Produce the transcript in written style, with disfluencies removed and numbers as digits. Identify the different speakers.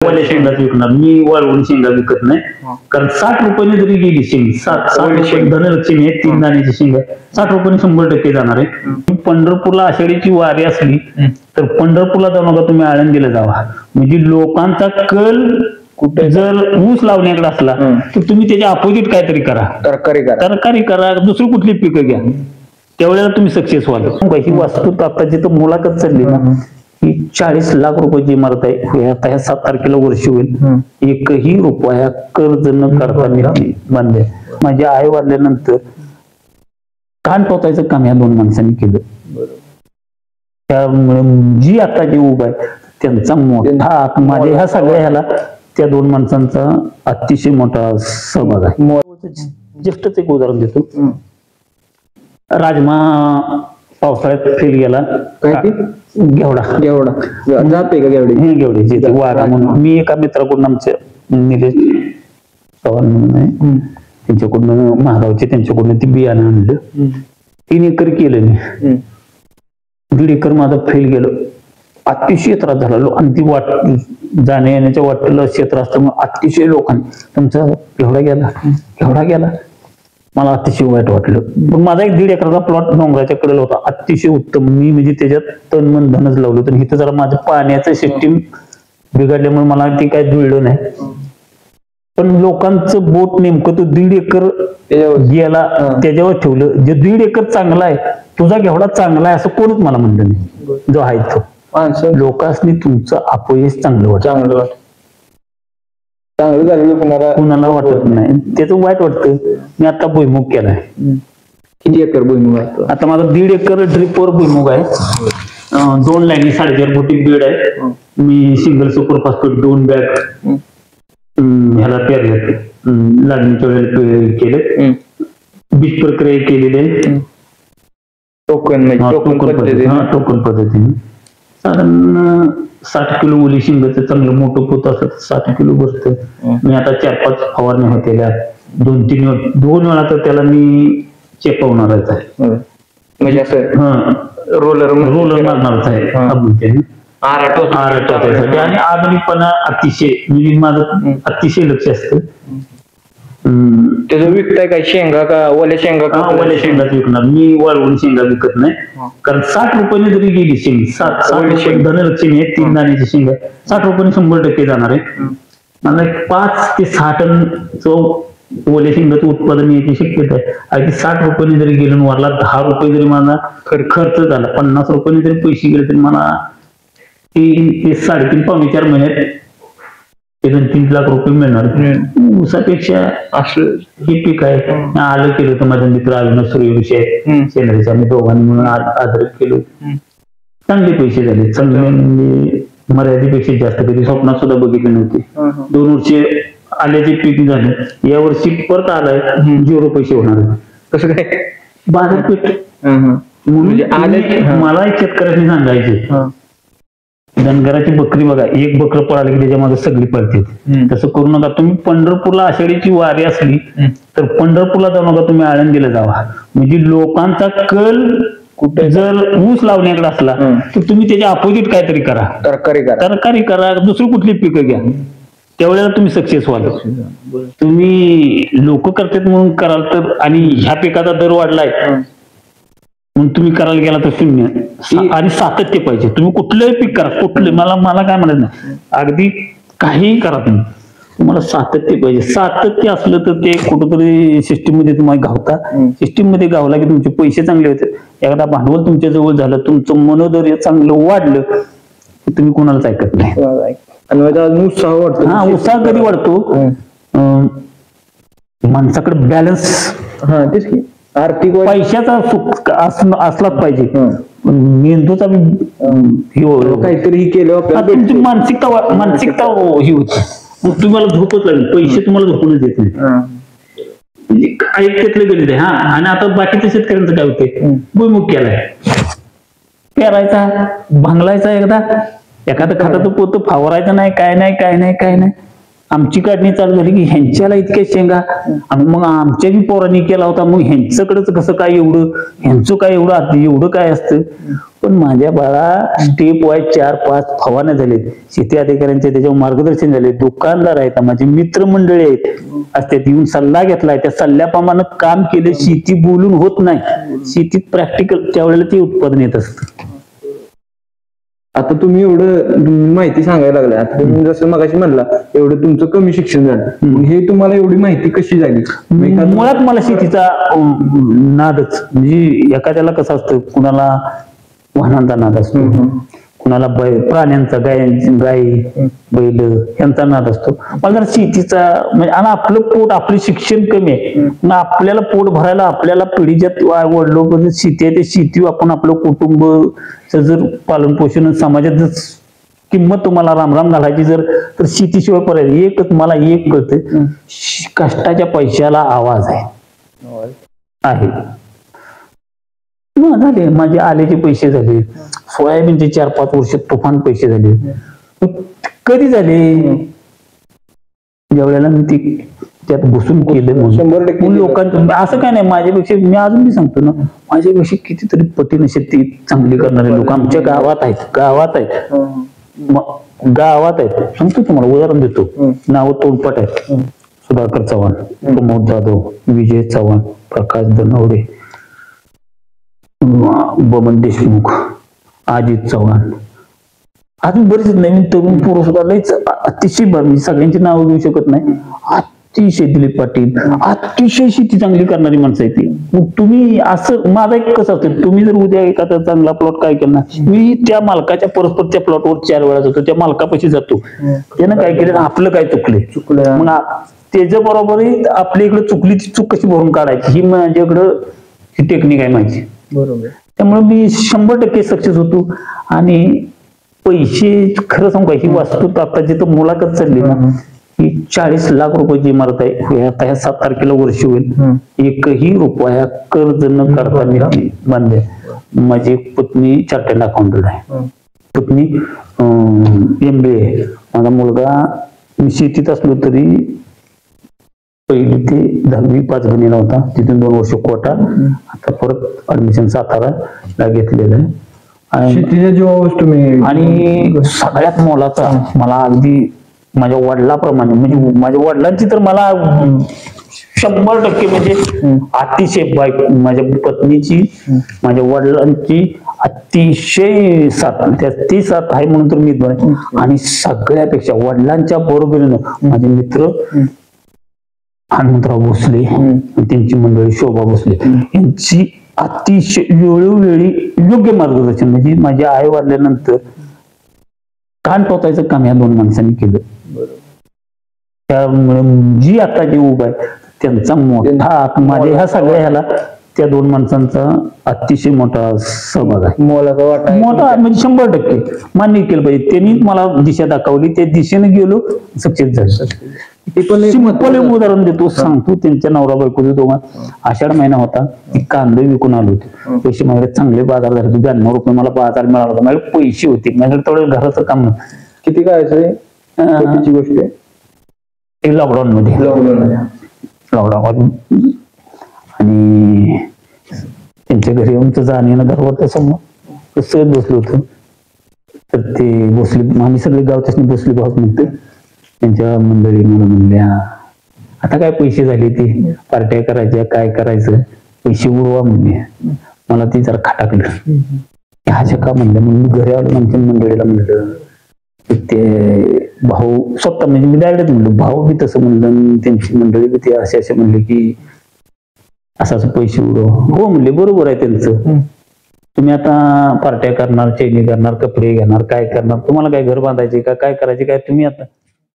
Speaker 1: वाल्या शेंगाच विकणार मी, वाळवून शेंगा विकत नाही. कारण 60 रुपयाने जरी गेली शेंग, 60 रुपये धनलक्ष्मी आहे, 3 दाण्याची शेंगा 60 रुपयाने 100% जाणार आहे. पंढरपूरला आषाढीची वारी असली तर पंढरपूरला जाऊ नका, तुम्ही आळंदीला जावा. म्हणजे लोकांचा कल कुठे जर ऊस लावण्याकडे असला तर तुम्ही त्याच्या अपोजिट काहीतरी करा, तरकारी करा, दुसरी कुठली पिकं घ्या, त्यावेळेला तुम्ही सक्सेस व्हाल. ही वास्तू आता जिथं मुलाखत चालली ना, ही 40 लाख रुपयाची इमारत आहे. आता ह्या 7 तारखेला वर्ष होईल. एकही रुपया कर्ज न काढता बांधले. माझी आई वाढल्यानंतर कान टोचायचं काम ह्या 2 माणसांनी केलं. त्यामुळे जी आता जे उभा आहे त्यांचा मोठा माझ्या ह्या सगळ्या ह्याला त्या 2 माणसांचा अतिशय मोठा सहभाग आहे. जस्टच एक उदाहरण देतो. राजमा पावसाळ्यात फेल गेला, घेवडा जाते का घेवडे वाघा म्हणून. मी एका मित्राकडून आमच्या निलेश चव्हाण म्हणून आहे, त्यांच्याकडून महागावचे, त्यांच्याकडून ते बियाणं आणलं. 3 एकर केलं मी. 1.5 एकर माझं फेल गेलं. अतिशय त्रास झाला. आणि ती जाण्या येण्याच्या वाटेला क्षेत्र असल्यामुळे अतिशय लोकांनी तुमचा घेवडा गेला. मला अतिशय वाईट वाटलं. पण माझा एक 1.5 एकराचा प्लॉट डोंगराच्या कडेला होता, अतिशय उत्तम. मी म्हणजे त्याच्यात तन मन धनच लावलं. तर इथं जरा माझं पाण्याचं सिस्टीम बिघडल्यामुळे मला ते काय जुळलं नाही. पण लोकांचं बोट नेमकं तो 1.5 एकर गेला त्याच्यावर ठेवलं. जे 1.5 एकर चांगला आहे, तुझा घेवडा चांगला आहे असं कोणच मला म्हणलं नाही. जो आहे तो लोकांनी तुमचं अपयश चांगलं झालं कुणाला वाटत नाही, त्याचं वाईट वाटतं. मी आता भुईमुग केलाय.
Speaker 2: किती एकर भुईमुग? आता
Speaker 1: माझा 1.5 एकर ड्रिपवर भुईमुग आहे. 2 लाईनी 4.5 फुटी बेड आहे. मी सिंगल सुपर फॉस्फेट 2 बॅग ह्याला पेरले, लागणीच्या वेळेला केले. बीज प्रक्रिया केलेली आहे टोकन पद्धतीने. साधारण 60 किलो ओली शिंगाचं चांगलं मोठं पोत असत, 60 किलो बसतं. मी आता 4-5 फवारण्या होत्या. 2 वेळा तर त्याला मी चेपवणारच आहे.
Speaker 2: म्हणजे असं रोलर
Speaker 1: मारणारच आहे. आणि आधुनिकपणा अतिशय, म्हणजे माझं अतिशय लक्ष असतं.
Speaker 2: त्याचं विकताय काय? शेंगा का ओल्या शेंगा?
Speaker 1: ओल्या शेंगाच विकणार मी, वाळवून शेंगा विकत नाही. कारण 60 रुपयाने जरी गेली शेंग, 60 धनलक्ष्मी आहे, 3 दाण्याची शेंगा 60 रुपयाने 100% जाणार आहे. मला 5 ते 6 टन ओल्या शेंगाचं उत्पादन याची शक्यता आहे. अगदी 60 रुपयाने जरी गेलं, वरला 10 रुपये जरी माझा खर्च झाला, 50 रुपयाने जरी पैसे गेले तरी मला 3 ते 3.5 पावणे 4 महिन्यात 3 लाख रुपये मिळणार. ऊसापेक्षा असं हे पीक आहे. आलं केलं होतं माझा मित्र अविनाश सूर्यवंशी आहे, सेंद्रियचा. आम्ही दोघांनी म्हणून आदर केलं. चांगले पैसे झाले, चांगले म्हणजे मर्यादेपेक्षा जास्त. कधी स्वप्नात सुद्धा बघितले नव्हते. 2 वर्षे आल्याचे पीक झाले. या वर्षी परत आलाय 0 पैसे होणार.
Speaker 2: कसं काय?
Speaker 1: बाजारपेठ म्हणून मला एक शेतकऱ्यांनी सांगायचे, धनगराची बकरी बघा, एक बकरं पळालं की त्याच्या मागे सगळी पळते. तसं करू नका. तुम्ही पंढरपूरला आषाढीची वारी असली तर पंढरपूरला जाऊ नका, तुम्ही आळंदीला जावा. म्हणजे लोकांचा कल कुठे जर ऊस लावण्याकडे असला तर तुम्ही त्याच्या अपोजिट काहीतरी करा, तरकारी करा, दुसरी कुठली पिकं घ्या, त्यावेळेला तुम्ही सक्सेस व्हाल. तुम्ही लोक करतात म्हणून कराल तर, आणि ह्या पिकाचा दर वाढलाय म्हणून तुम्ही करायला गेला तर 0. आणि सातत्य पाहिजे. तुम्ही कुठलंही पीक करा, कुठले मला काय म्हणत नाही, अगदी काहीही करा तुम्हाला सातत्य पाहिजे. सातत्य असलं तर ते कुठंतरी सिस्टीम मध्ये तुम्हाला गावता. सिस्टीम मध्ये गावला की तुमचे पैसे चांगले होते. एखादा भांडवल तुमच्या जवळ झालं, तुमचं मनोधैर्य चांगलं वाढलं की तुम्ही कोणालाच ऐकत नाही.
Speaker 2: आणि उत्साह वाटतो.
Speaker 1: उत्साह कधी वाढतो? माणसाकडे बॅलन्स, आर्थिक पैशाचा सुख असलाच पाहिजे. मेंदूचा
Speaker 2: काहीतरी केलं,
Speaker 1: तुमची मानसिकता ही होती. मग तुम्हाला झोपच लागेल. पैसे तुम्हाला झोपूनच देत नाही. ऐकतेतलं गणित आहे. आणि आता बाकीच्या शेतकऱ्यांचं काय होतंय? भुईमुग केलाय, पेरायचा, भांगलायचा, एखादं खताचं पोत फवारायचं नाही, काय नाही. आमची काढणी चालू झाली की ह्यांच्याला इतक्या शेंगा, आणि मग आमच्या बी पोरांनी केला होता, मग ह्यांच्याकडच कसं काय एवढं, ह्यांचं काय एवढं काय असतं. पण माझ्या बाळा स्टेप वाईज 4-5 फवारण्या झालेत, शेती अधिकाऱ्यांचे त्याच्यावर मार्गदर्शन झाले, दुकानदार आहेत, माझे मित्रमंडळी आहेत, असतात, येऊन सल्ला घेतलाय, त्या सल्ल्याप्रमाणे काम केले. शेती बोलून होत नाही, शेतीत प्रॅक्टिकल त्यावेळेला ते उत्पादन येत असतं.
Speaker 2: आता तुम्ही एवढं माहिती सांगायला लागला, आता तुम्ही जसं मगाशी म्हणला एवढं तुमचं कमी शिक्षण झालं, मग हे तुम्हाला एवढी माहिती कशी झाली?
Speaker 1: मुळात मला शेतीचा नादच, म्हणजे एखाद्याला कसं असतं, कुणाला वाहनांचा नाद असतो, कुणाला प्राण्यांचा, गाय बैल यांचा नाद असतो. मला जरा शेतीचा म्हणजे, आणि आपलं पोट, आपलं शिक्षण कमी आहे, मग आपल्याला पोट भरायला आपल्याला पिढीच्यात वडलो शेती आहे, ते शेती आपण आपलं कुटुंब जर पालन पोषण, समाजात किंमत तुम्हाला रामराम घालायची जर, तर शेतीशिवाय पर्याय एकच मला एक कळतं, कष्टाच्या पैशाला आवाज आहे. झाले माझे आलेचे पैसे झाले, सोयाबीनचे 4-5 वर्ष तुफान पैसे झाले. कधी झाले? ज्यावेळेला मी त्यात बसून केलं.
Speaker 2: 100%
Speaker 1: लोकांचं असं काय नाही, माझ्यापेक्षा मी अजून बी सांगतो ना, माझ्यापेक्षा कितीतरी पटीने शेती चांगली करणारे लोक आमच्या गावात आहेत. सांगतो तुम्हाला उदाहरण देतो, नाव तोंडपाट आहेत. सुधाकर चव्हाण, प्रमोद जाधव, विजय चव्हाण, प्रकाश दनवडे, बमन देशमुख, अजित चव्हाण, अजून बरेच नवीन तरुण पोरं सुद्धा लयच अतिशय, मी सगळ्यांची नावं घेऊ शकत नाही, अतिशय दिलीप पाटील, अतिशय शेती चांगली करणारी माणसं आहे ती. मग तुम्ही असं, माझा एक कसं असतं, तुम्ही जर उद्या एखादा चांगला प्लॉट काय करणार, मी त्या मालकाच्या परस्परच्या प्लॉटवर 4 वेळा जातो, त्या मालकापाशी जातो, त्यानं काय केलं, आपलं काय चुकलं, मग त्याच्या बरोबरही आपल्या इकडे चुकली ती चूक कशी भरून काढायची, ही माझ्याकडं ही टेक्निक आहे माझी.
Speaker 2: बरोबर.
Speaker 1: त्यामुळे मी 100% सक्सेस होतो. आणि पैसे खरं सांगू, ही वास्तू आता जिथं मुलाखत चालली ना, ही 40 लाख रुपयाची इमारत आहे. आता ह्या 7 तारखेला वर्ष होईल. एकही रुपया कर्ज न करता मी बांधले. माझी पत्नी चार्टर्ड अकाउंटंट आहे, पत्नी MBA आहे. माझा मुलगा, मी शेतीत असलो तरी पहिली ते 10वी 5 गणीला होता, तिथून 2 वर्ष कोटा, आता परत ऍडमिशन साताराला घेतलेलं आहे.
Speaker 2: शेतीच्या जीवावर तुम्ही,
Speaker 1: आणि सगळ्यात मोलाचा मला अगदी माझ्या वडिलाप्रमाणे, म्हणजे माझ्या वडिलांची तर मला 100% म्हणजे अतिशय माझ्या पत्नीची, माझ्या वडिलांची अतिशय साथ, ती साथ आहे म्हणून तर मी. आणि सगळ्यापेक्षा वडिलांच्या बरोबरीनं माझे मित्र हनुमंतराव भोसले, त्यांची मंडळी शोभा भोसले, यांची अतिशय वेळोवेळी योग्य मार्गदर्शन, म्हणजे माझ्या आई वारल्यानंतर कान टोचायचं काम या 2 माणसांनी केलं. त्यामुळे जी आता जे उभा आहे त्यांचा मोठा, माझ्या ह्या सगळ्या ह्याला त्या 2 माणसांचा अतिशय मोठा सहभाग आहे, मोठा म्हणजे 100% मान्य केलं पाहिजे. त्यांनी मला दिशा दाखवली, त्या दिशेने गेलो, सक्सेस झालं. सिंपल उदाहरण देतो, सांगतो. त्यांच्या नवरा बायको दोघां, आषाढ महिना होता, कांदे विकून आलो होते, पैसे माझ्याकडे चांगले बाजार झाले, 92 रुपये मला बाजार मिळाला होता, माझ्याकडे पैसे होते, माझ्याकडे तेवढं घराचं काम नव्हतं.
Speaker 2: किती काय गोष्ट आहे,
Speaker 1: लॉकडाऊन मध्ये, आणि त्यांच्या घरी येऊन जाणं घरवर समोर सहज बसलो होतो. तर ते भोसले, आम्ही सगळे गावच्याच भोसले भाऊ म्हणते, त्यांच्या मंडळी मला म्हणल्या, आता काय पैसे झाले, ते पार्ट्या करायच्या, काय करायचं, पैसे उडवा म्हणले. मला ते जरा खटाकलं, ह्याच्या का म्हणलं. मग मी घरी आलो, आमच्या मंडळीला म्हणलं, ते भाऊ स्वतः, म्हणजे मी डायरेक्ट म्हणलं, भाऊ बी तसं म्हणलं, त्यांची मंडळी बी ते असे म्हणले की असं पैसे उडव. हो म्हणले, बरोबर आहे त्यांचं, तुम्ही आता पार्ट्या करणार, चैनी करणार, कपडे घेणार, काय करणार, तुम्हाला काय घर बांधायचे का, काय करायचे काय, तुम्ही आता